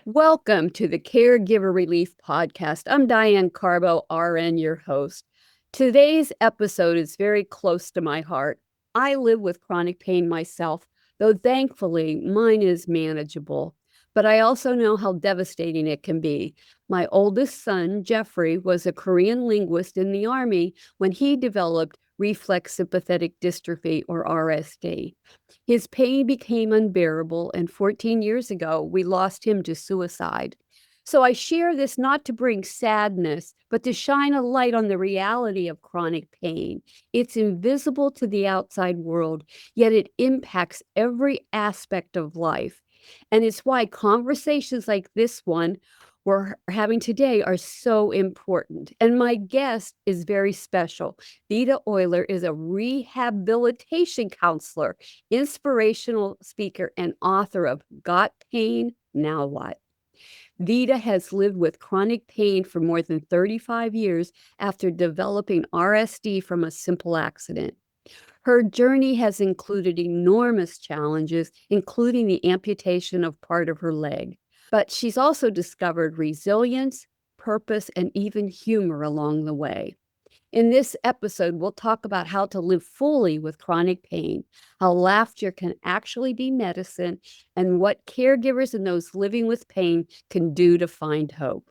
Welcome to the Caregiver Relief Podcast. I'm Diane Carbo, RN, your host. Today's episode is very close to my heart. I live with chronic pain myself, though thankfully mine is manageable. But I also know how devastating it can be. My oldest son, Jeffrey, was a Korean linguist in the Army when he developed Reflex Sympathetic Dystrophy, or RSD. His pain became unbearable, and 14 years ago, we lost him to suicide. So I share this not to bring sadness, but to shine a light on the reality of chronic pain. It's invisible to the outside world, yet it impacts every aspect of life. And it's why conversations like this one we're having today are so important. And my guest is very special. Vita Oyler is a rehabilitation counselor, inspirational speaker, and author of Got Pain, Now What? Vita has lived with chronic pain for more than 35 years after developing RSD from a simple accident. Her journey has included enormous challenges, including the amputation of part of her leg. But she's also discovered resilience, purpose, and even humor along the way. In this episode, we'll talk about how to live fully with chronic pain, how laughter can actually be medicine, and what caregivers and those living with pain can do to find hope.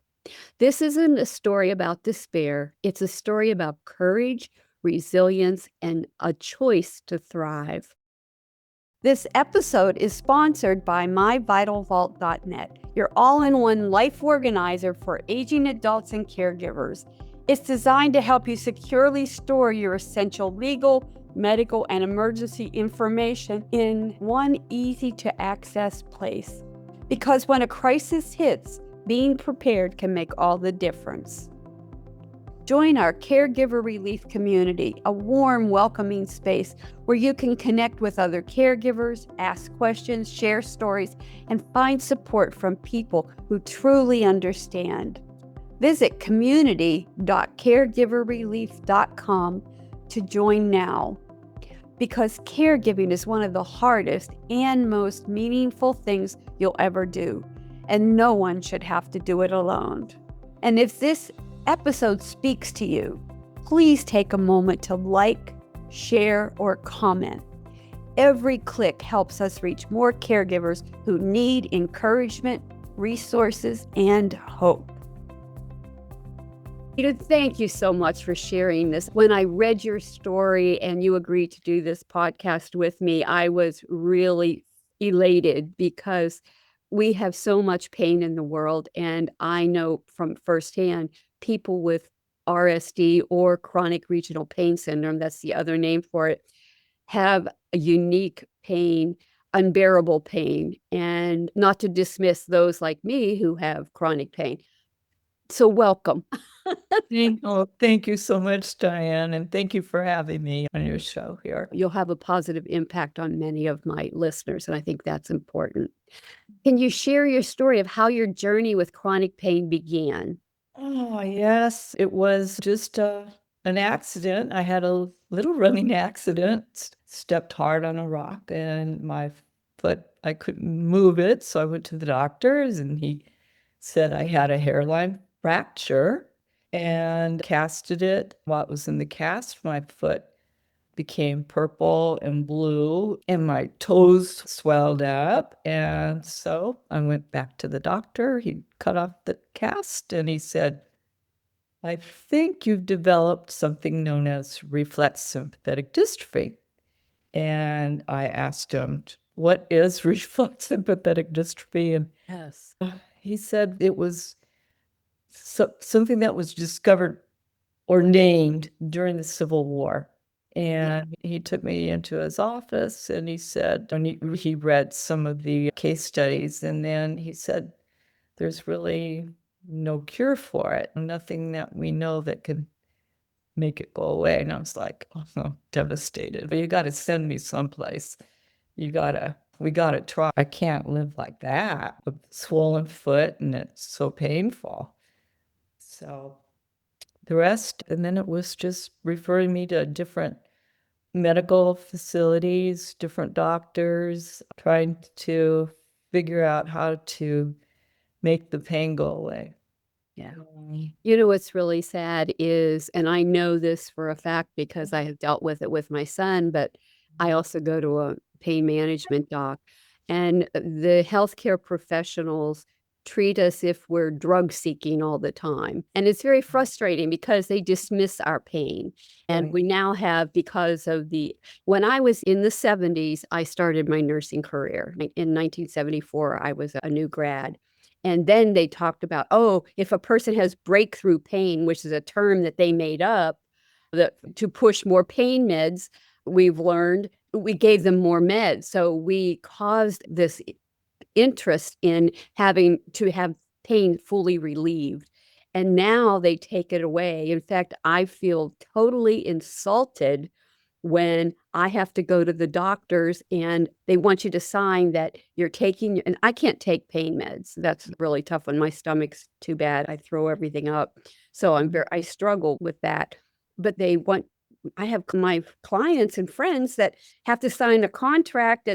This isn't a story about despair, it's a story about courage, resilience, and a choice to thrive. This episode is sponsored by myvitalvault.net, your all-in-one life organizer for aging adults and caregivers. It's designed to help you securely store your essential legal, medical, and emergency information in one easy-to-access place. Because when a crisis hits, being prepared can make all the difference. Join our Caregiver Relief community, a warm, welcoming space where you can connect with other caregivers, ask questions, share stories, and find support from people who truly understand. Visit community.caregiverrelief.com to join now, because caregiving is one of the hardest and most meaningful things you'll ever do, and no one should have to do it alone. And if this episode speaks to you, please take a moment to like, share, or comment. Every click helps us reach more caregivers who need encouragement, resources, and hope. Thank you so much for sharing this. When I read your story and you agreed to do this podcast with me, I was really elated because we have so much pain in the world. And I know from firsthand, people with RSD or chronic regional pain syndrome, that's the other name for it, have a unique pain, unbearable pain, and not to dismiss those like me who have chronic pain. So welcome. Thank you so much, Diane, and thank you for having me on your show here. You'll have a positive impact on many of my listeners, and I think that's important. Can you share your story of how your journey with chronic pain began? Oh, yes, it was just an accident. I had a little running accident, stepped hard on a rock, and my foot, I couldn't move it. So I went to the doctors, and he said I had a hairline fracture and casted it. While it was in the cast, my foot became purple and blue, and my toes swelled up. And so I went back to the doctor. He cut off the cast and he said, I think you've developed something known as reflex sympathetic dystrophy. And I asked him, what is reflex sympathetic dystrophy? And Yes. he said it was something that was discovered or named during the Civil War. And he took me into his office and he said, and he read some of the case studies, and then he said, there's really no cure for it, nothing that we know that can make it go away. And I was like, oh, devastated. But you got to send me someplace. We got to try. I can't live like that with a swollen foot, and it's so painful. So the rest, and then it was just referring me to different medical facilities, different doctors, trying to figure out how to make the pain go away. Yeah. You know, what's really sad is, and I know this for a fact because I have dealt with it with my son, but I also go to a pain management doc, and the healthcare professionals treat us if we're drug seeking all the time. And it's very frustrating because they dismiss our pain. And Right. we now have, because of when I was in the 70s, I started my nursing career. In 1974, I was a new grad. And then they talked about, oh, if a person has breakthrough pain, which is a term that they made up, that to push more pain meds, we've learned we gave them more meds. So we caused this interest in having to have pain fully relieved. And now they take it away. In fact, I feel totally insulted when I have to go to the doctors and they want you to sign that you're taking, and I can't take pain meds. That's really tough when my stomach's too bad. I throw everything up. So I struggle with that. But I have my clients and friends that have to sign a contract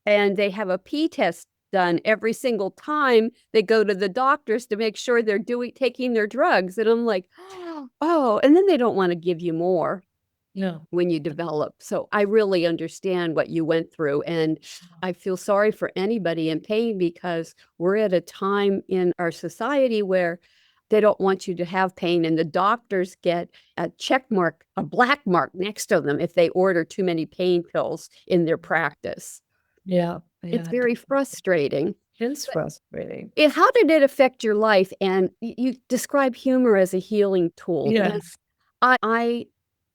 and they have a P test done every single time they go to the doctors to make sure they're taking their drugs. And I'm like, oh, and then they don't want to give you more No. when you develop. So I really understand what you went through. And I feel sorry for anybody in pain because we're at a time in our society where they don't want you to have pain. And the doctors get a check mark, a black mark next to them if they order too many pain pills in their practice. Yeah. It's very frustrating. It's frustrating. How did it affect your life? And you describe humor as a healing tool. Yes. I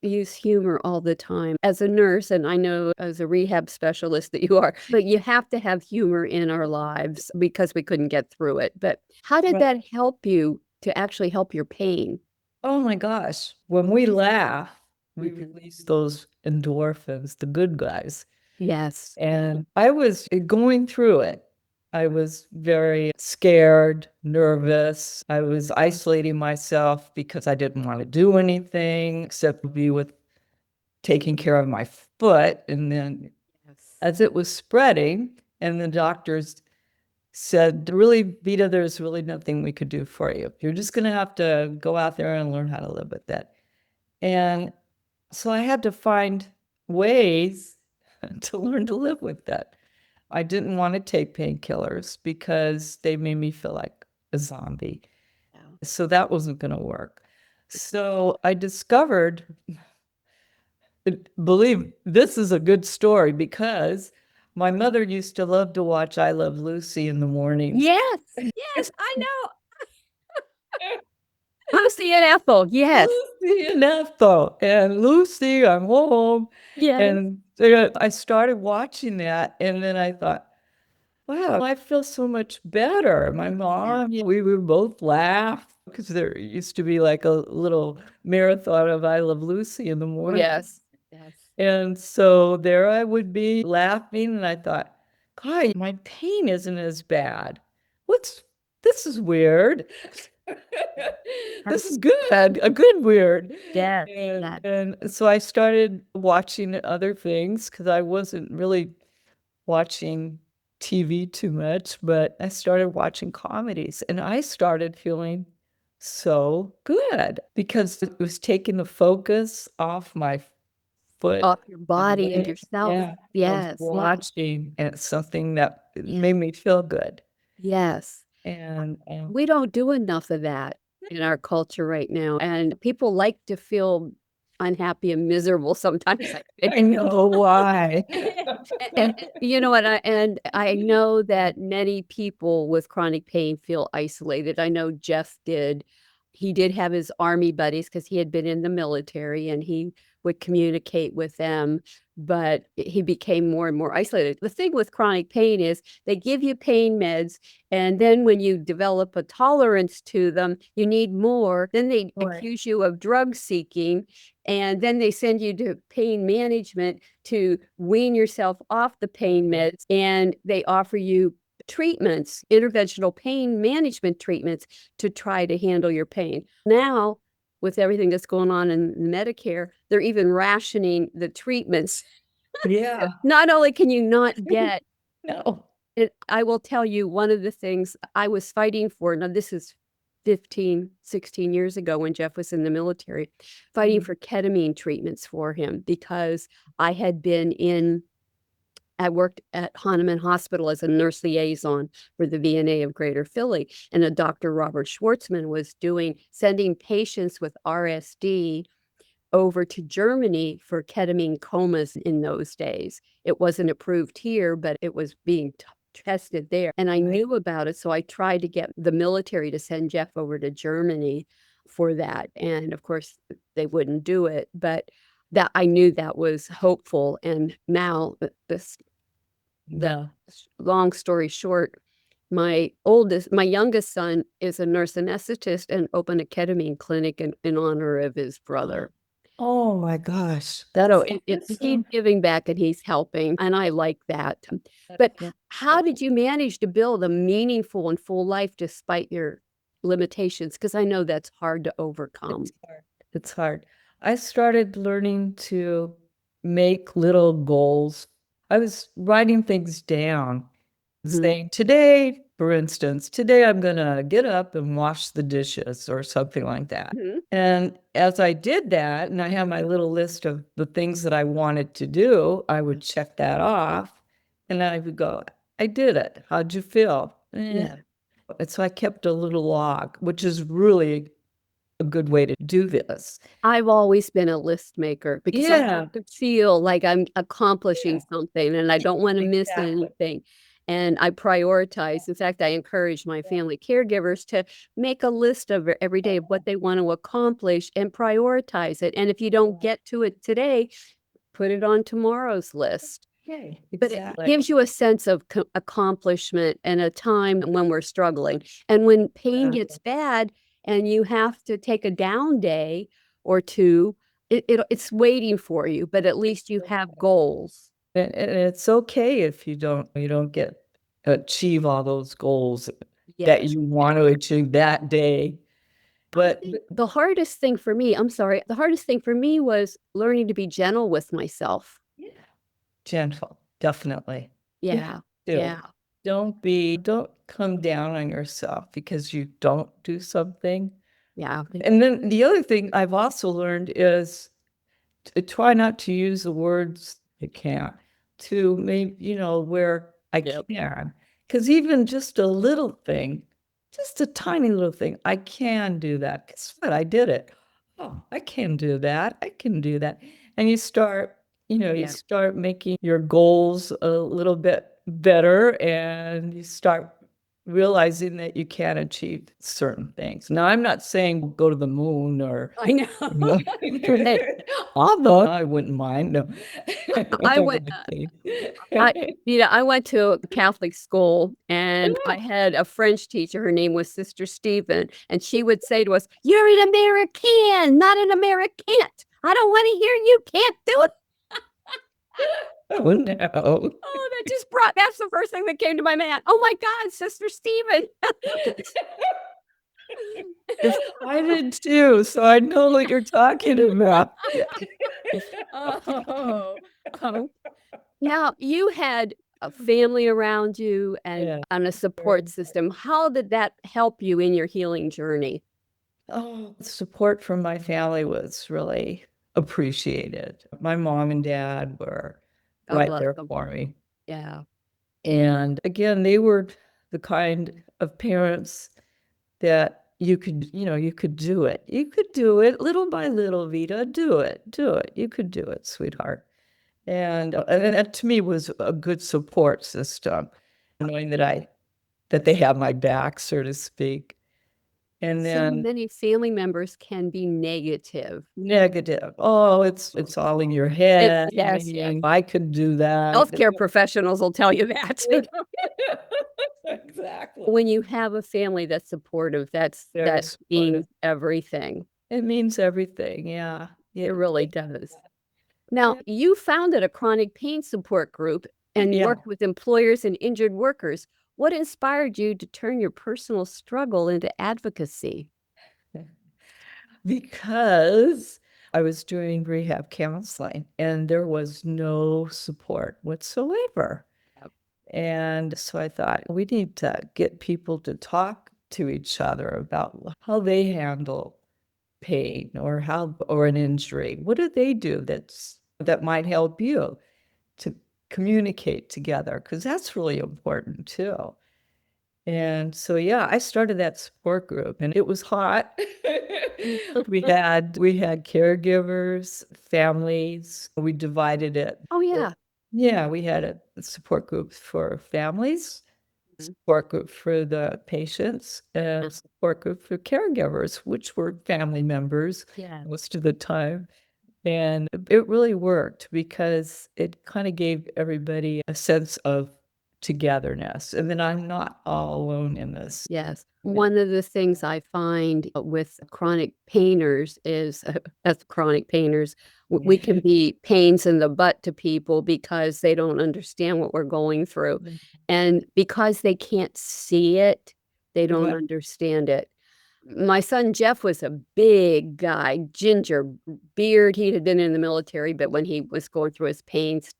use humor all the time as a nurse, and I know as a rehab specialist that you are, but you have to have humor in our lives because we couldn't get through it. But how did that help you to actually help your pain? Oh my gosh. When we laugh, we release those endorphins, the good guys. Yes. And I was going through it. I was very scared, nervous. I was isolating myself because I didn't want to do anything except be with taking care of my foot. And then as it was spreading, and the doctors said, really, Vita, there's really nothing we could do for you. You're just going to have to go out there and learn how to live with that. And so I had to find ways to learn to live with that. I didn't want to take painkillers because they made me feel like a zombie. So that wasn't going to work. So I discovered, believe this is a good story because my mother used to love to watch I Love Lucy in the mornings. Yes. Yes, I know. Lucy and Ethel. Yes. Lucy and Ethel. And Lucy, I'm home. Yes. And I started watching that. And then I thought, wow, I feel so much better. My mom, we would both laugh because there used to be like a little marathon of I Love Lucy in the morning. Yes. Yes. And so there I would be laughing, and I thought, God, my pain isn't as bad. This is weird. This is good, a good weird. Yes. And so I started watching other things because I wasn't really watching TV too much, but I started watching comedies and I started feeling so good because it was taking the focus off my foot, off your body and yourself. Yeah, Yes. watching, and it's something that made me feel good. Yes. And We don't do enough of that in our culture right now. And people like to feel unhappy and miserable sometimes. I know why. And you know what? I know that many people with chronic pain feel isolated. I know Jeff did. He did have his army buddies because he had been in the military and he would communicate with them, but he became more and more isolated. The thing with chronic pain is they give you pain meds, and then when you develop a tolerance to them, you need more. Then they accuse you of drug seeking, and then they send you to pain management to wean yourself off the pain meds, and they offer you treatments, interventional pain management treatments to try to handle your pain. Now, with everything that's going on in Medicare, they're even rationing the treatments. Yeah. Not only can you not get No. I will tell you, one of the things I was fighting for, now this is 15, 16 years ago when Jeff was in the military, fighting for ketamine treatments for him because I worked at Hahnemann Hospital as a nurse liaison for the VNA of Greater Philly, and a Dr. Robert Schwartzman was sending patients with RSD over to Germany for ketamine comas in those days. It wasn't approved here, but it was being tested there. And I knew about it, so I tried to get the military to send Jeff over to Germany for that. And of course, they wouldn't do it, but that I knew that was hopeful. And now Yeah. long story short, my youngest son is a nurse anesthetist and opened a ketamine clinic in honor of his brother. Oh my gosh. So he's giving back and he's helping, and I like that. But how did you manage to build a meaningful and full life despite your limitations? Because I know that's hard to overcome. It's hard. I started learning to make little goals. I was writing things down, saying, today, for instance, today I'm going to get up and wash the dishes or something like that. And as I did that, and I had my little list of the things that I wanted to do, I would check that off and I would go, I did it. How'd you feel? Yeah. And so I kept a little log, which is really a good way to do this. I've always been a list maker because I have to feel like I'm accomplishing something and I don't want to miss anything. And I prioritize. In fact, I encourage my family caregivers to make a list of every day of what they want to accomplish and prioritize it. And if you don't get to it today, put it on tomorrow's list. But it gives you a sense of accomplishment and a time when we're struggling. And when pain gets bad and you have to take a down day or two, it's waiting for you, but at least you have goals. And it's okay if you don't achieve all those goals that you want to achieve that day. But the hardest thing for me, the hardest thing for me was learning to be gentle with myself. gentle, definitely. Yeah. Yeah. Don't come down on yourself because you don't do something. Yeah. And then the other thing I've also learned is to try not to use the words I can't, to maybe, where I can. Because even just a little thing, just a tiny little thing, I can do that. Guess what? I did it. Oh, I can do that. I can do that. And you start making your goals a little bit better and you start realizing that you can achieve certain things. Now, I'm not saying go to the moon or I know. although I wouldn't mind. No. I went to Catholic school and I had a French teacher. Her name was Sister Stephen, and she would say to us, "You're an American, not an American. I don't want to hear you can't do it." Oh no. Oh, that's the first thing that came to my mind. Oh my God, Sister Stephen. I did too, so I know what you're talking about. Now, you had a family around you and a support system. How did that help you in your healing journey? Oh, support from my family was really appreciated. My mom and dad were right there for me. Yeah. And again, they were the kind of parents that you could do it. You could do it little by little, Vita. Do it. You could do it, sweetheart. And that to me was a good support system, knowing that they have my back, so to speak. And So then many family members can be negative. negative. Oh, it's all in your head. Yes. I could do that. Healthcare professionals will tell you that. Exactly. When you have a family that's supportive, that means everything. It means everything. Yeah. It really does. Now, you founded a chronic pain support group and worked with employers and injured workers. What inspired you to turn your personal struggle into advocacy? Because I was doing rehab counseling and there was no support whatsoever. And so I thought, we need to get people to talk to each other about how they handle pain or an injury. What do they do that might help you to communicate together? Because that's really important too. And so, yeah, I started that support group and it was hot. We had caregivers, families. We divided it. Oh, yeah. Yeah, we had a support group for families, support group for the patients, and support group for caregivers, which were family members Yeah. most of the time. And it really worked because it kind of gave everybody a sense of togetherness. And then I'm not all alone in this. Yes. One of the things I find with chronic painers is, as chronic painers, we can be pains in the butt to people because they don't understand what we're going through. And because they can't see it, they don't Yeah. understand it. My son Jeff was a big guy, ginger beard. He had been in the military, but when he was going through his pains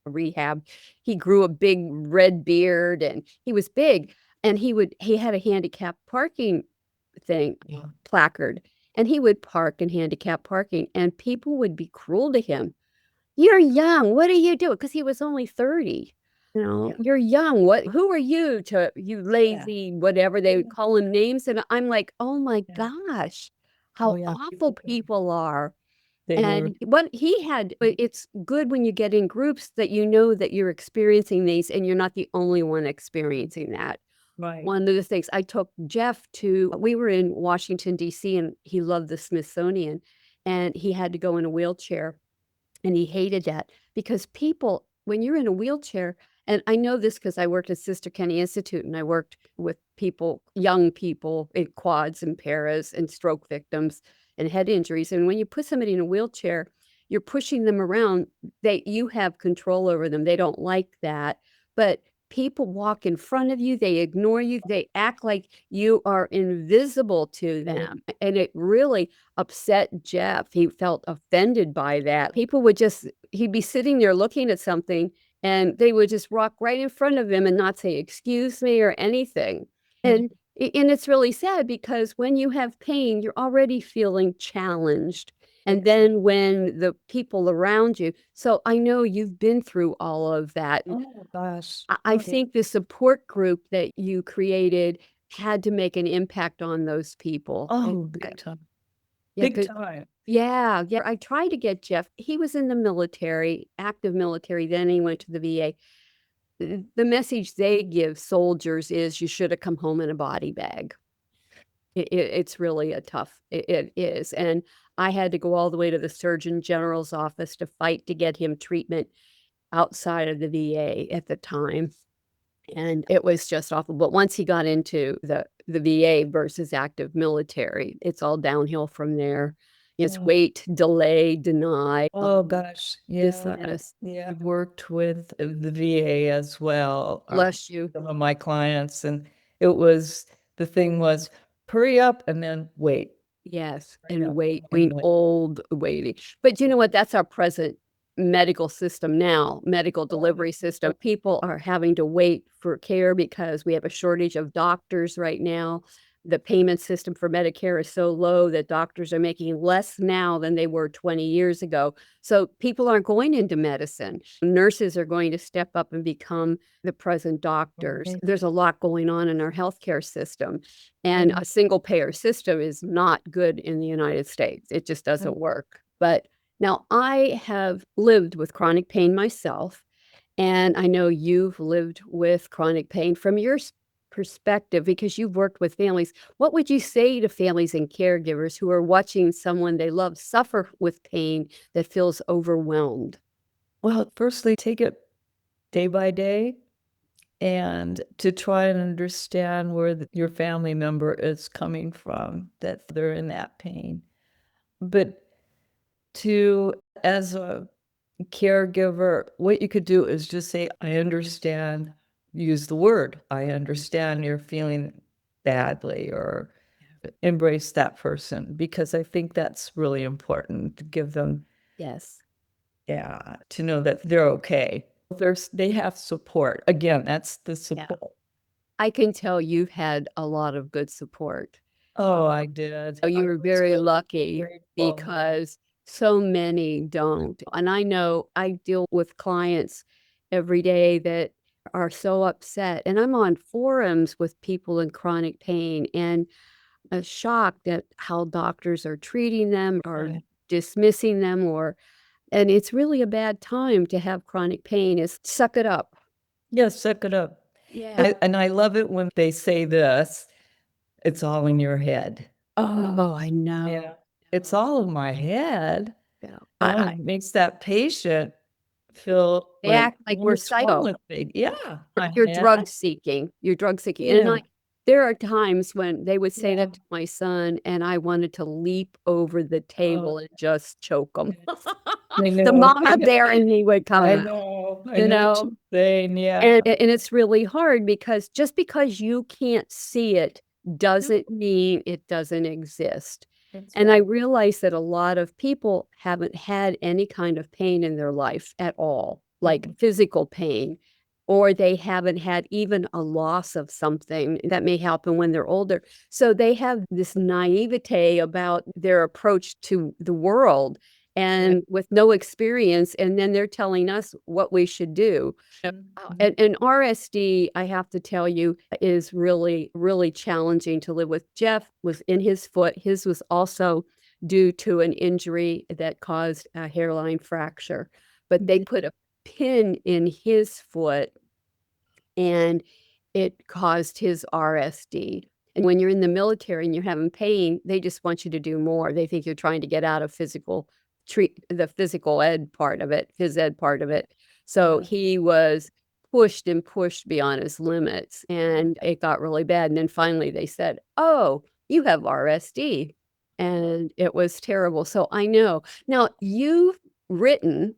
rehab, he grew a big red beard and he was big. And he had a handicap parking thing Yeah. placard, and he would park in handicap parking, and people would be cruel to him. You're young. What are you doing? Because he was only 30. Yeah. You're young. Who are you to, you Yeah. lazy, whatever? They would call him names. And I'm like, oh my Yeah. gosh, Oh, how yeah. awful people are. They were. And what he had, it's good when you get in groups that you know that you're experiencing these and you're not the only one experiencing that. Right. One of the things I took Jeff to, we were in Washington, D.C., and he loved the Smithsonian, and he had to go in a wheelchair. And he hated that because people, when you're in a wheelchair, and I know this because I worked at Sister Kenny Institute and I worked with people, young people in quads and paras and stroke victims and head injuries. And when you put somebody in a wheelchair, you're pushing them around. You have control over them. They don't like that. But people walk in front of you, they ignore you, they act like you are invisible to them. And it really upset Jeff. He felt offended by that. People would just, he'd be sitting there looking at something and they would just walk right in front of him and not say, excuse me or anything. And it's really sad because when you have pain, you're already feeling challenged. And then when the people around you, so I know you've been through all of that. Oh, gosh. I think the support group that you created had to make an impact on those people. Oh, big time. Yeah, Big time. yeah, yeah. I tried to get Jeff. He was in the military, active military. Then he went to the VA. The message they give soldiers is you should have come home in a body bag. It's really a tough, it is. And I had to go all the way to the Surgeon General's office to fight to get him treatment outside of the VA at the time. And it was just awful. But once he got into the VA versus active military, it's all downhill from there. It's wait, delay, deny. Oh, gosh. This, Yeah. Yeah. I've worked with the VA as well. bless you. Some of my clients, and the thing was, hurry up and then wait. Yes, Hurry and up wait, and wait. old waiting. But you know what? That's our present medical system now, medical delivery system. People are having to wait for care because we have a shortage of doctors right now. The payment system for Medicare is so low that doctors are making less now than they were 20 years ago. So people aren't going into medicine. Nurses are going to step up and become the present doctors. Okay. There's a lot going on in our healthcare system. And a single payer system is not good in the United States. It just doesn't work. But now I have lived with chronic pain myself, and I know you've lived with chronic pain from your perspective because you've worked with families. What would you say to families and caregivers who are watching someone they love suffer with pain that feels overwhelmed? Well, firstly, take it day by day and to try and understand where your family member is coming from, that they're in that pain. But as a caregiver, what you could do is just say, I understand, use the word, I understand you're feeling badly, or embrace that person, because I think that's really important to give them, Yes. yeah, to know that they're okay. They have support. Again, that's the support. I can tell you've had a lot of good support. Oh, I did. You I were was very really lucky grateful. because so many don't. And I know I deal with clients every day that are so upset. And I'm on forums with people in chronic pain and shocked at how doctors are treating them or Right. dismissing them and it's really a bad time to have chronic pain is suck it up. Yes, suck it up. Yeah. And I love it when they say this, it's all in your head. Oh, I know. Yeah. It's all in my head. Yeah. It makes that patient feel They like, act like we're what's wrong psycho. with me? Yeah. You're drug seeking. You're drug seeking. And Yeah. there are times when they would say Yeah. that to my son, and I wanted to leap over the table and just choke him. I The know. mama bear in me would come I out, know. I you know what know? you're saying. Yeah. And it's really hard because just because you can't see it doesn't mean it doesn't exist. That's And I right. realize that a lot of people haven't had any kind of pain in their life at all, like physical pain, or they haven't had even a loss of something that may happen when they're older. So they have this naivete about their approach to the world and with no experience. And then they're telling us what we should do. And RSD, I have to tell you, is really, really challenging to live with. Jeff was in his foot. His was also due to an injury that caused a hairline fracture. But they put a pin in his foot and it caused his RSD. And when you're in the military and you're having pain, they just want you to do more. They think you're trying to get out of the physical ed part of it, phys ed part of it. So he was pushed and pushed beyond his limits and it got really bad. And then finally they said, "Oh, you have RSD." And it was terrible. So I know. Now you've written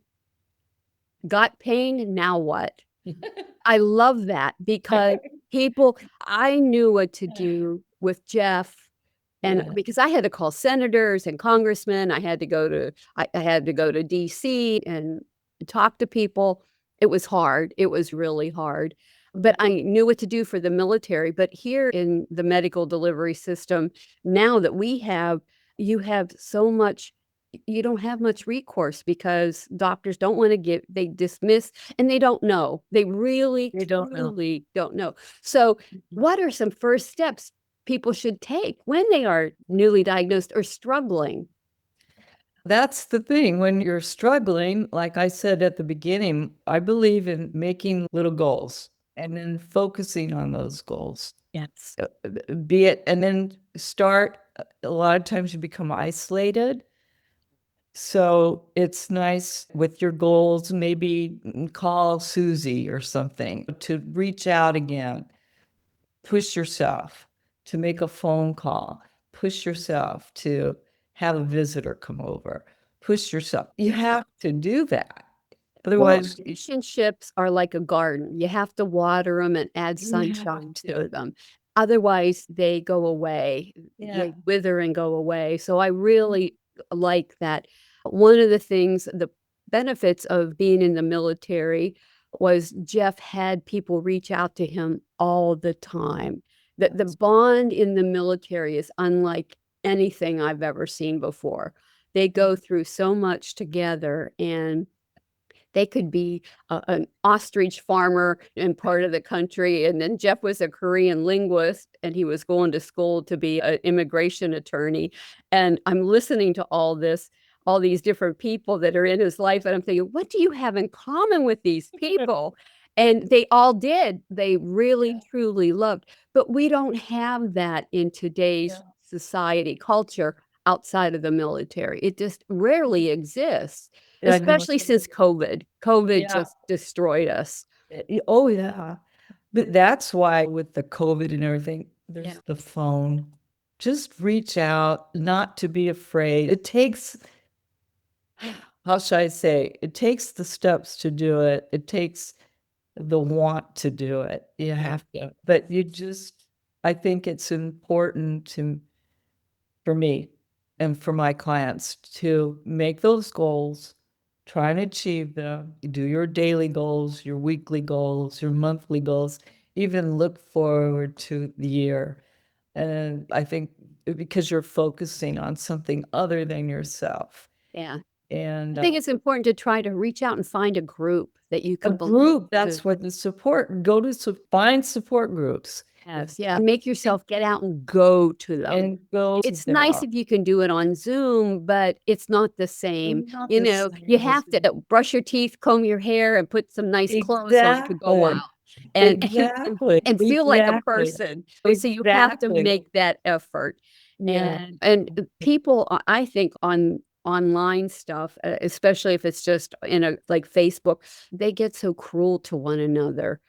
Got Pain, Now What? I love that because I knew what to do with Jeff. And because I had to call senators and congressmen, I had to go to DC and talk to people. It was hard. It was really hard. But I knew what to do for the military. But here in the medical delivery system, now that you have so much, you don't have much recourse because doctors don't want to they dismiss and they don't know. They really, They don't know. truly don't know. So, what are some first steps people should take when they are newly diagnosed or struggling? That's the thing. When you're struggling, like I said at the beginning, I believe in making little goals and then focusing on those goals. Yes. Be it, and then start. A lot of times you become isolated. So it's nice with your goals, maybe call Susie or something to reach out again. Push yourself to make a phone call. Push yourself to have a visitor come over. Push yourself. You have to do that. Well, Otherwise, relationships are like a garden. You have to water them and add sunshine to them. Otherwise, they go away. They wither and go away. So I really like that. One of the things, the benefits of being in the military was Jeff had people reach out to him all the time. The bond in the military is unlike anything I've ever seen before. They go through so much together and they could be an ostrich farmer in part of the country. And then Jeff was a Korean linguist and he was going to school to be an immigration attorney. And I'm listening to all these different people that are in his life. And I'm thinking, what do you have in common with these people? And they all did. They really, truly loved. But we don't have that in today's society, culture outside of the military. It just rarely exists, especially since COVID. COVID just destroyed us. oh yeah. But that's why with the COVID and everything, there's the phone. Just reach out, not to be afraid. It takes, how should I say, it takes the steps to do it. It takes the want to do it. You have to, but I think it's important for me and for my clients to make those goals, try and achieve them. You do your daily goals, your weekly goals, your monthly goals, even look forward to the year. And I think because you're focusing on something other than yourself. Yeah. And I think it's important to try to reach out and find a group that you a can belong group, that's to. what the support, go to find support groups Yes, yeah. Make yourself get out and go to them. and go to It's nice them. if you can do it on Zoom, but it's not the same. Not You the know, same you as- have to brush your teeth, comb your hair, and put some nice clothes on to go Exactly. out and Exactly. and feel like a Exactly. person. So you have to Exactly. make that effort. Yeah. And people, I think on online stuff, especially if it's just in a like Facebook, they get so cruel to one another.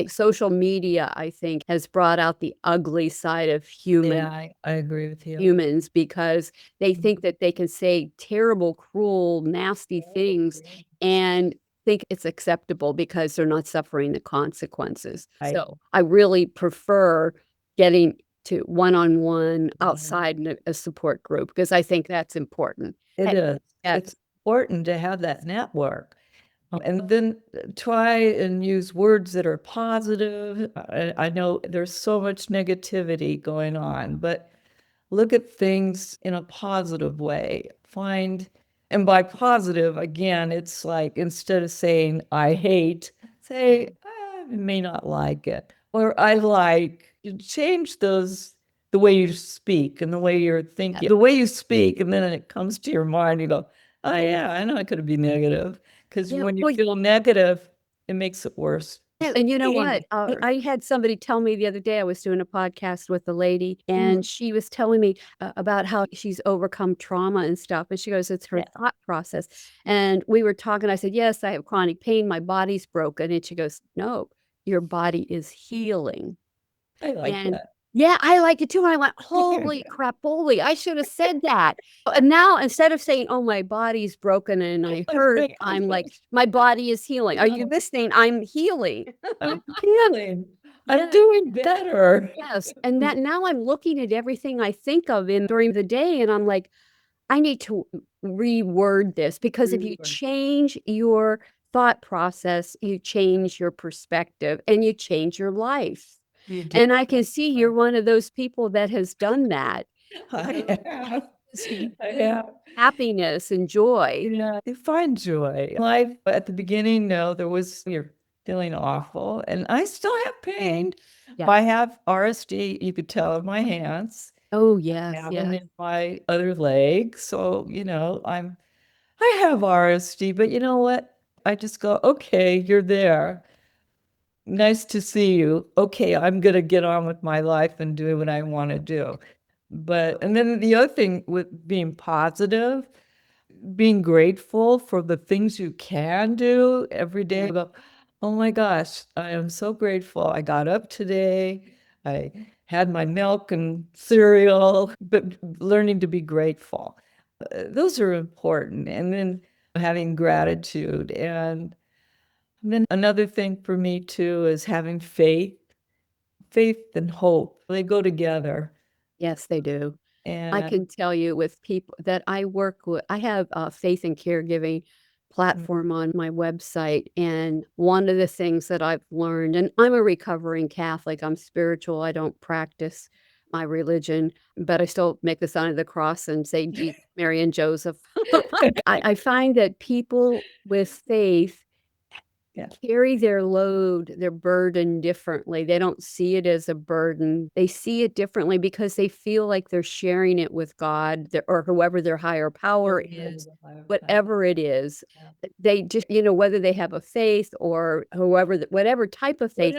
Social media, I think, has brought out the ugly side of Yeah, I agree with you. humans because they think that they can say terrible, cruel, nasty things and think it's acceptable because they're not suffering the consequences. I- So I really prefer getting to one-on-one outside in a support group because I think that's important. It is. Yes. It's important to have that network. And then try and use words that are positive. I know there's so much negativity going on, but look at things in a positive way. And by positive, again, it's like instead of saying, I hate, say, I may not like it, or I like, you change the way you speak and the way you're thinking, the way you speak, and then it comes to your mind, you go, oh yeah, I know I could be negative. Because Yeah, when you well, feel negative, it makes it worse. and you know what? I had somebody tell me the other day, I was doing a podcast with a lady, and she was telling me about how she's overcome trauma and stuff. And she goes, it's her thought process. And we were talking. I said, yes, I have chronic pain. My body's broken. And she goes, no, your body is healing. I like And that. yeah, I like it too. And I went, holy crap, holy, I should have said that. And now instead of saying, oh, my body's broken and I hurt, I'm like, my body is healing. Are you listening? I'm healing. I'm healing. I'm doing better. Yes. And that now I'm looking at everything I think of in during the day and I'm like, I need to reword this because if you change your thought process, you change your perspective and you change your life. And I can see you're one of those people that has done that. I have. I have. Happiness and joy. Yeah, I find joy. Life at the beginning, no, you're feeling awful, and I still have pain. Yeah. I have RSD, you could tell in my hands. Oh, yes, I have yes. them in my other leg. So, I have RSD, but you know what? I just go, okay, you're there. Nice to see you. Okay, I'm gonna get on with my life and do what I want to do. And then the other thing with being positive, being grateful for the things you can do every day. I go, oh my gosh, I am so grateful. I got up today. I had my milk and cereal, but learning to be grateful. Those are important. And then having gratitude. And then another thing for me too is having faith. Faith and hope, they go together. Yes, they do. I And can tell you with people that I work with, I have a faith and caregiving platform on my website. And one of the things that I've learned, and I'm a recovering Catholic, I'm spiritual, I don't practice my religion, but I still make the sign of the cross and say Mary and Joseph. I find that people with faith carry their load, their burden differently. They don't see it as a burden. They see it differently because they feel like they're sharing it with God or whoever their higher power is, whatever it is. They just, whether they have a faith or whatever type of faith.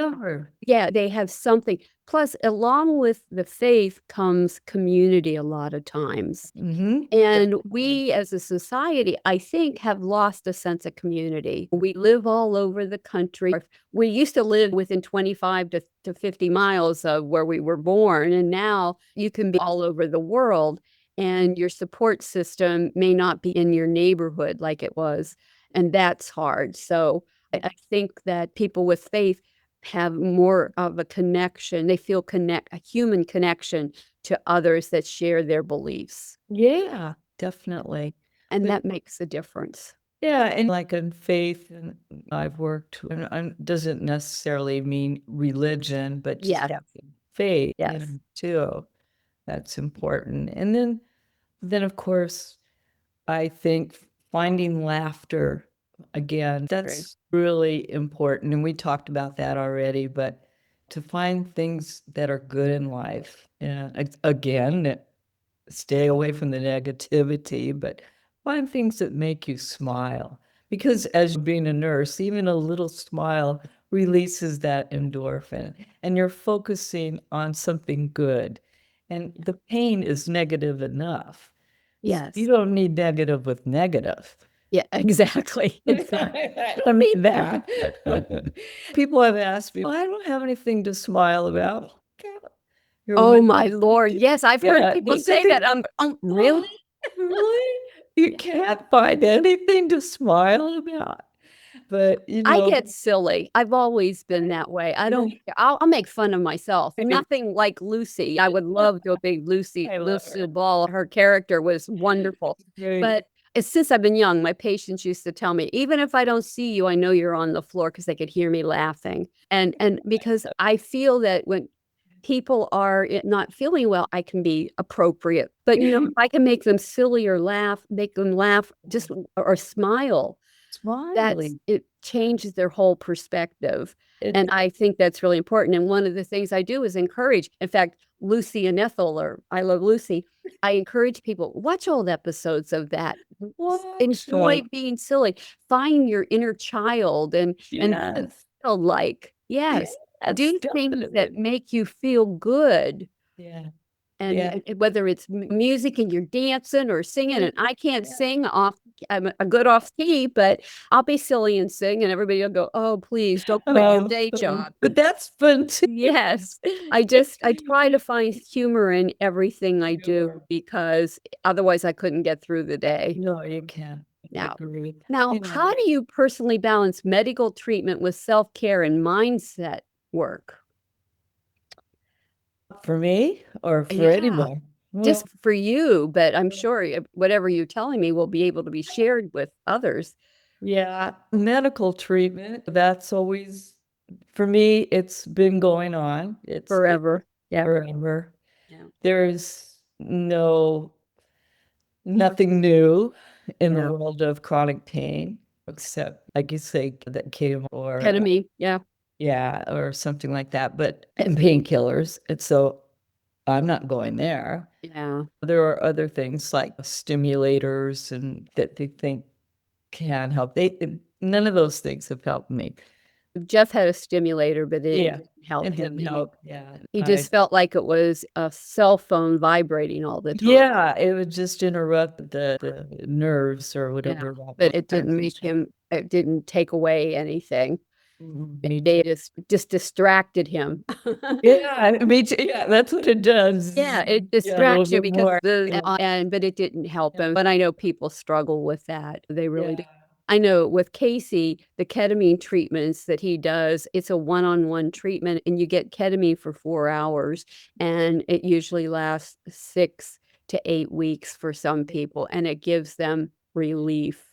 Yeah, they have something. Plus, along with the faith comes community a lot of times. And we as a society, I think, have lost a sense of community. We live all over the country. We used to live within 25 to 50 miles of where we were born. And now you can be all over the world and your support system may not be in your neighborhood like it was. And that's hard. So I think that people with faith have more of a connection. They feel a human connection to others that share their beliefs. yeah, definitely. And that makes a difference. Yeah, and like in faith, and I've worked, and doesn't necessarily mean religion, but just Yes. having faith, Yes. too. That's important. And then of course, I think finding laughter again, that's really important. And we talked about that already, but to find things that are good in life, and again, stay away from the negativity, but find things that make you smile. Because as being a nurse, even a little smile releases that endorphin, and you're focusing on something good. And the pain is negative enough. Yes. You don't need negative with negative. Yeah, exactly. I mean that. People have asked me, "Well, I don't have anything to smile about." You're Oh my Lord. Yes, I've heard Yeah, people they say think, that. Really? really? You can't find anything to smile about. But, I get silly. I've always been that way. I don't I'll make fun of myself. Nothing like Lucy. I would love to be Lucy I love Lucy her. Ball. Her character was wonderful. Right. But since I've been young, my patients used to tell me, even if I don't see you, I know you're on the floor because they could hear me laughing. And because I feel that when people are not feeling well, I can be appropriate. But if I can make them silly or laugh, make them laugh just or smile, Smiling. it changes their whole perspective. It And I think that's really important. And one of the things I do is encourage, in fact, Lucy and Ethel, or I Love Lucy, I encourage people, watch old episodes of that. Enjoy being silly. Find your inner child and Yes. feel like, yes, Yes, do things that definitely. make you feel good. Yeah. And Yeah. whether it's music and you're dancing or singing, and I can't sing off, I'm a good off key, but I'll be silly and sing, and everybody will go, "Oh, please don't quit your day job." But that's fun too. Yes, I try to find humor in everything I do because otherwise I couldn't get through the day. No, you can't. Now, Agree. how do you personally balance medical treatment with self-care and mindset work? For me or for Yeah. anyone? Just Well, for you, but I'm sure whatever you're telling me will be able to be shared with others yeah, medical treatment, that's always, for me, it's been going on. It's forever. Yeah. forever. Yeah. There's nothing new in the Yeah. world of chronic pain, except like you say, that came or Ketamine. Yeah. yeah, or something like that, but and painkillers. And so I'm not going there. Yeah. There are other things like stimulators and that they think can help. None of those things have helped me. Jeff had a stimulator, but it Yeah, didn't help it him. didn't help. Yeah, He just felt like it was a cell phone vibrating all the time. yeah, it would just interrupt the nerves or Yeah. whatever. But it didn't make him, it didn't take away anything. Me They too. just distracted him. Yeah, me too. Yeah, that's what it does. Yeah, it Yeah, a little distracts you bit because more. but it didn't help him. But I know people struggle with that. They really do. Yeah. I know with Casey, the ketamine treatments that he does, it's a one-on-one treatment, and you get ketamine for 4 hours, and it usually lasts 6 to 8 weeks for some people, and it gives them relief.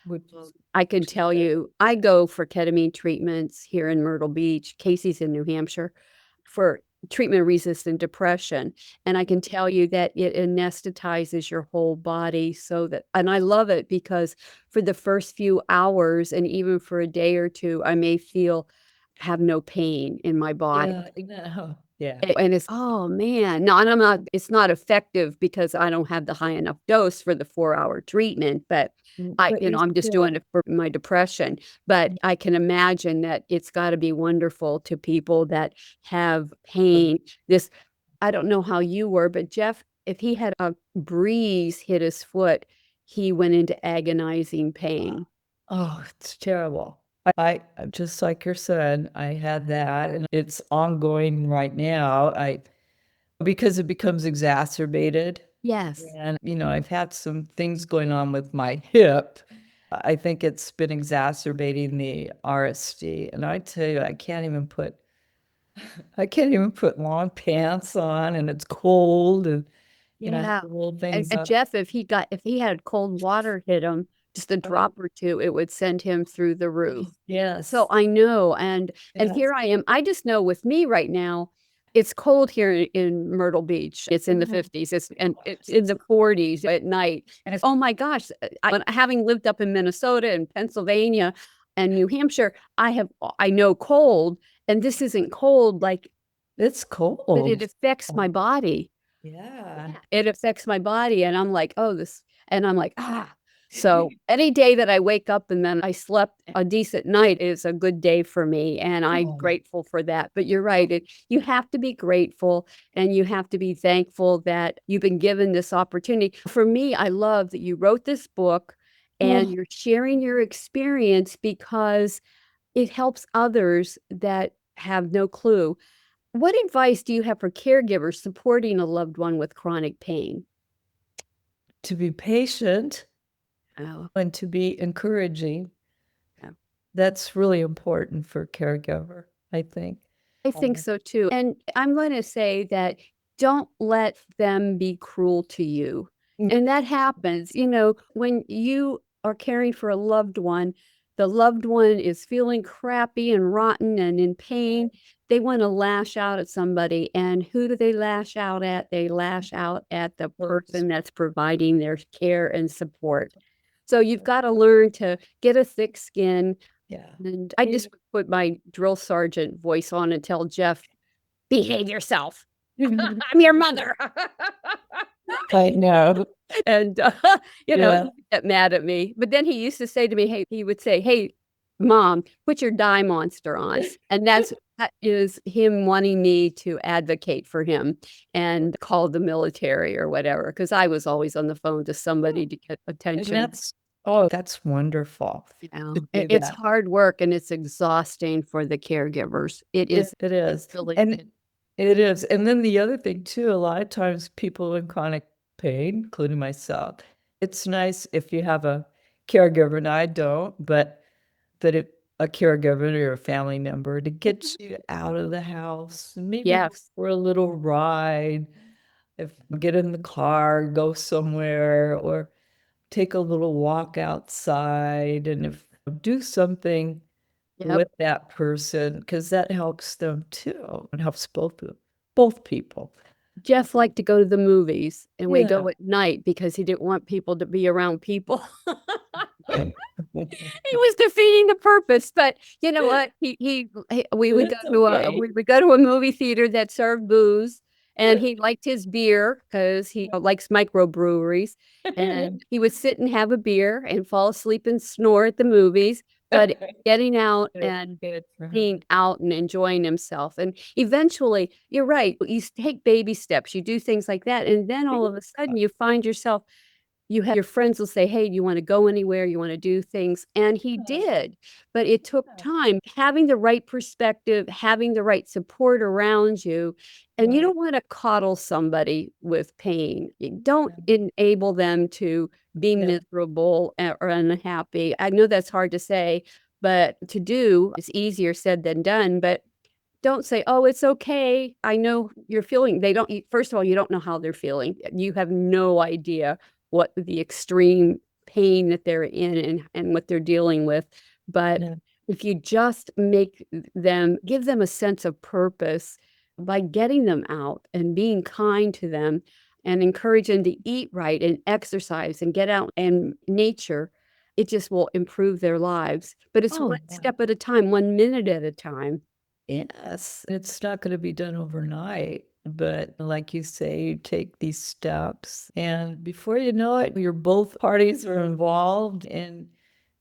Which is I can tell you, I go for ketamine treatments here in Myrtle Beach. Casey's in New Hampshire for treatment-resistant depression, and I can tell you that it anesthetizes your whole body so that, and I love it because for the first few hours and even for a day or two, I may have no pain in my body. Yeah. And it's, oh man, no, and it's not effective because I don't have the high enough dose for the 4 hour treatment, but But you I'm just still, doing it for my depression. But I can imagine that it's got to be wonderful to people that have pain. I don't know how you were, but Jeff, if he had a breeze hit his foot, he went into agonizing pain. oh, it's terrible. I just like your son, I had that, and it's ongoing right now. Because it becomes exacerbated. Yes. And, I've had some things going on with my hip. I think it's been exacerbating the RSD. And I tell you, I can't even put long pants on, and it's cold, and Yeah. the whole And thing's Jeff, if he had cold water hit him, just a drop or two, it would send him through the roof. Yes. So I know, and Yes. here I am. I just know with me right now, it's cold here in Myrtle Beach. It's in the 50s. It's in the 40s at night. And it's, oh my gosh, having lived up in Minnesota and Pennsylvania and New Hampshire, I know cold, and this isn't cold like, It's but cold. it affects my body. Yeah. It affects my body, and I'm like, oh, and I'm like, ah. So any day that I wake up and then I slept a decent night is a good day for me, and I'm grateful for that. But you're right, you have to be grateful, and you have to be thankful that you've been given this opportunity. For me, I love that you wrote this book and you're sharing your experience because it helps others that have no clue. What advice do you have for caregivers supporting a loved one with chronic pain? To be patient Oh, and to be encouraging. yeah. That's really important for caregiver, I think. I think so too. And I'm going to say that don't let them be cruel to you. And that happens, when you are caring for a loved one, the loved one is feeling crappy and rotten and in pain. They want to lash out at somebody. And who do they lash out at? They lash out at the person that's providing their care and support. So you've got to learn to get a thick skin. Yeah. And I just put my drill sergeant voice on and tell Jeff, behave yourself. I'm your mother. I know. And, he get mad at me. But then he used to say to me, hey, he would say, hey, mom, put your die monster on. And that is him wanting me to advocate for him and call the military or whatever, because I was always on the phone to somebody to get attention. That's wonderful. It's hard work and it's exhausting for the caregivers. It is. It is. Really And it is. And then the other thing too, a lot of times people in chronic pain, including myself, it's nice if you have a caregiver, and I don't, but that a caregiver or a family member to get you out of the house, maybe for a little ride, if get in the car, go somewhere, or take a little walk outside, and if do something with that person, because that helps them too. It helps both people. Jeff liked to go to the movies, and we go at night because he didn't want people to be around people. He was defeating the purpose, but you know what? We would go to a movie theater that served booze, and he liked his beer because he likes microbreweries, and he would sit and have a beer and fall asleep and snore at the movies. But getting out and being out and enjoying himself, and eventually, you're right. You take baby steps, you do things like that, and then all of a sudden, you find yourself your friends will say, hey, do you want to go anywhere? You want to do things? And he did, but it took time. Having the right perspective, having the right support around you. And you don't want to coddle somebody with pain. You don't enable them to be miserable or unhappy. I know that's hard to say, but to do is easier said than done. But don't say, oh, it's okay. I know you're feeling. They don't, first of all, you don't know how they're feeling. You have no idea what the extreme pain that they're in and what they're dealing with. But if you just give them a sense of purpose by getting them out and being kind to them and encourage them to eat right and exercise and get out and nature, it just will improve their lives. But it's one step at a time, 1 minute at a time. Yes, it's not going to be done overnight, but like you say, you take these steps, and before you know it, both parties are involved and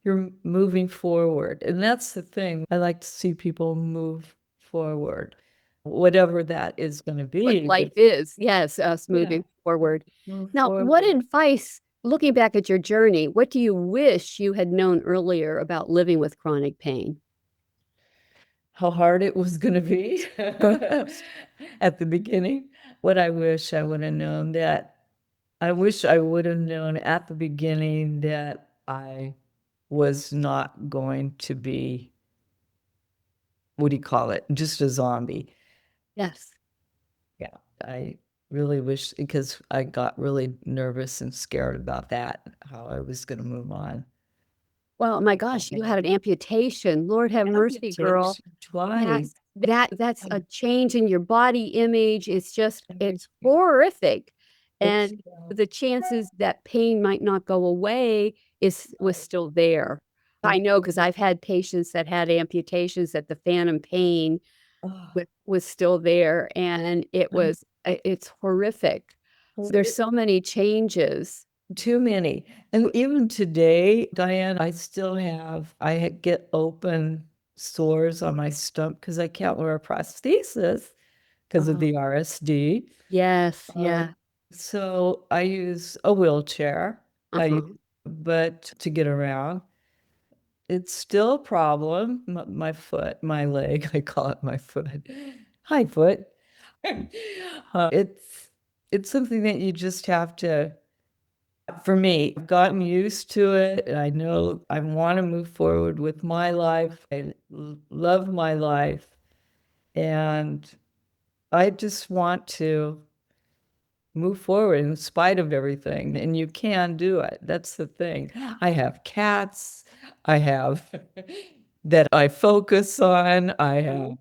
you're moving forward. And that's the thing. I like to see people move forward, whatever that is going to be. What life is, yes, us moving forward. Now, what advice, looking back at your journey, what do you wish you had known earlier about living with chronic pain? How hard it was going to be at the beginning. What I wish I would have known I wish I would have known at the beginning that I was not going to be, what do you call it? Just a zombie. Yes. Yeah, I really wish, because I got really nervous and scared about that, how I was going to move on. Well, my gosh, you had an amputation. Lord have mercy, girl. Twice. That's a change in your body image. It's horrific. And the chances that pain might not go away was still there. I know because I've had patients that had amputations that the phantom pain was still there, and it's horrific. There's so many changes. Too many. And even today, Diane, I get open sores on my stomach because I can't wear a prosthesis because of the RSD. Yes, yeah. So I use a wheelchair, Uh-huh. but to get around, it's still a problem. My foot, my leg, I call it my foot. Hi, foot. It's something that you just have to, for me, I've gotten used to it. And I know I want to move forward with my life. I love my life. And I just want to move forward in spite of everything. And you can do it. That's the thing. I have cats. I have that I focus on. I have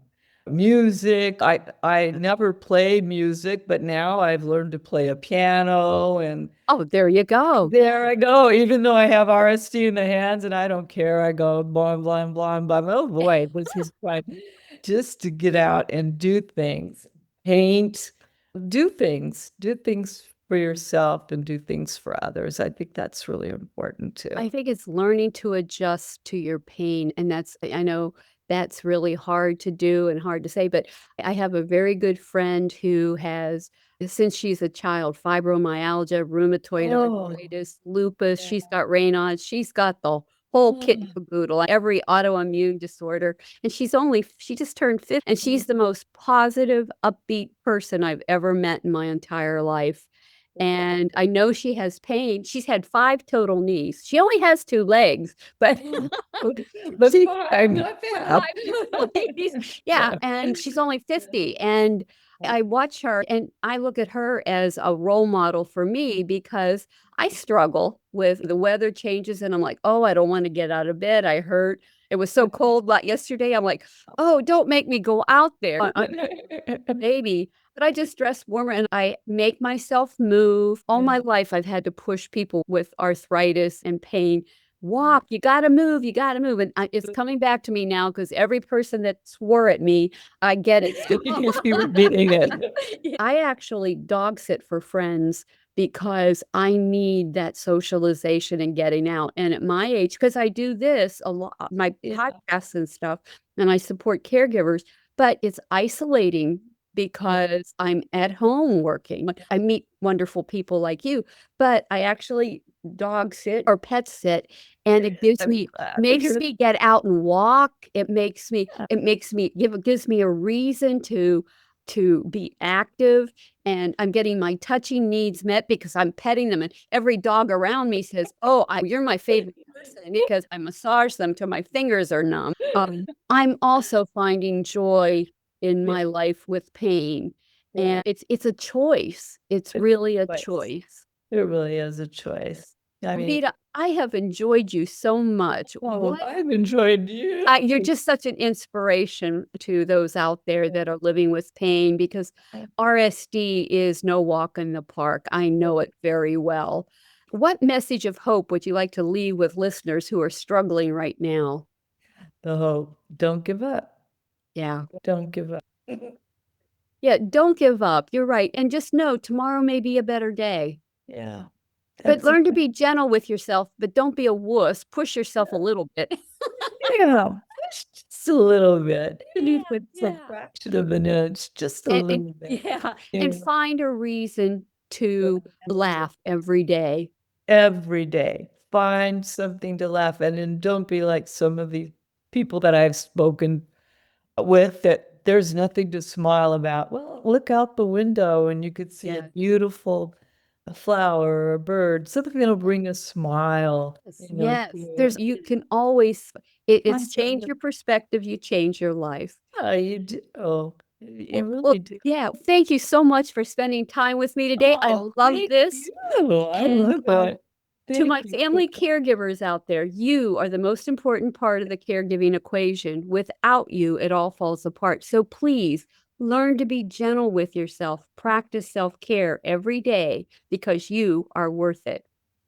music. I never played music, but now I've learned to play a piano, and Oh, there you go. there I go. Even though I have RSD in the hands and I don't care, I go blah blah blah blah. Oh boy, was his fun just to get out and do things, paint, do things for yourself and do things for others. I think that's really important too. I think it's learning to adjust to your pain, and I know that's really hard to do and hard to say, but I have a very good friend who has, since she's a child, fibromyalgia, rheumatoid arthritis, lupus, she's got Raynaud's, she's got the whole kit and caboodle, every autoimmune disorder, and she just turned 50, and she's the most positive, upbeat person I've ever met in my entire life. And I know she has pain. She's had 5 total knees. She only has 2 legs, but But I'm not yeah, and she's only 50. And I watch her and I look at her as a role model for me because I struggle with the weather changes and I'm like, oh, I don't want to get out of bed. I hurt. It was so cold like yesterday. I'm like, oh, don't make me go out there. Baby. But I just dress warmer and I make myself move. All my life, I've had to push people with arthritis and pain. Walk, you got to move, you got to move. And it's coming back to me now because every person that swore at me, I get it. You were beating it. I actually dog sit for friends because I need that socialization and getting out. And at my age, because I do this a lot, my podcasts and stuff, and I support caregivers, but it's isolating because I'm at home working. I meet wonderful people like you, but I actually dog sit or pet sit, and it makes me get out and walk. It gives me a reason to be active, and I'm getting my touching needs met because I'm petting them, and every dog around me says, oh, you're my favorite person because I massage them till my fingers are numb. I'm also finding joy in my life with pain, and it's a choice. It's really a choice. It really is a choice. I mean, Vita, I have enjoyed you so much. I've enjoyed you. You're just such an inspiration to those out there that are living with pain because RSD is no walk in the park. I know it very well. What message of hope would you like to leave with listeners who are struggling right now? The hope. Don't give up. Yeah. Don't give up. Yeah, don't give up. You're right. And just know tomorrow may be a better day. Yeah. But learn to be gentle with yourself, but don't be a wuss. Push yourself a little bit. Yeah, just a little bit. It's a fraction of an inch, just a little bit. Yeah. And find a reason to laugh every day. Every day. Find something to laugh at, and don't be like some of the people that I've spoken with that there's nothing to smile about. Well, look out the window and you could see a beautiful flower or a bird, something that'll bring a smile. Yes, you can always, it's change your perspective, you change your life. Yeah, you do. Oh, you really do. Yeah, thank you so much for spending time with me today. I love this. I love that. To my Thank you. family caregivers out there, you are the most important part of the caregiving equation. Without you, it all falls apart. So please learn to be gentle with yourself. Practice self care every day because you are worth it.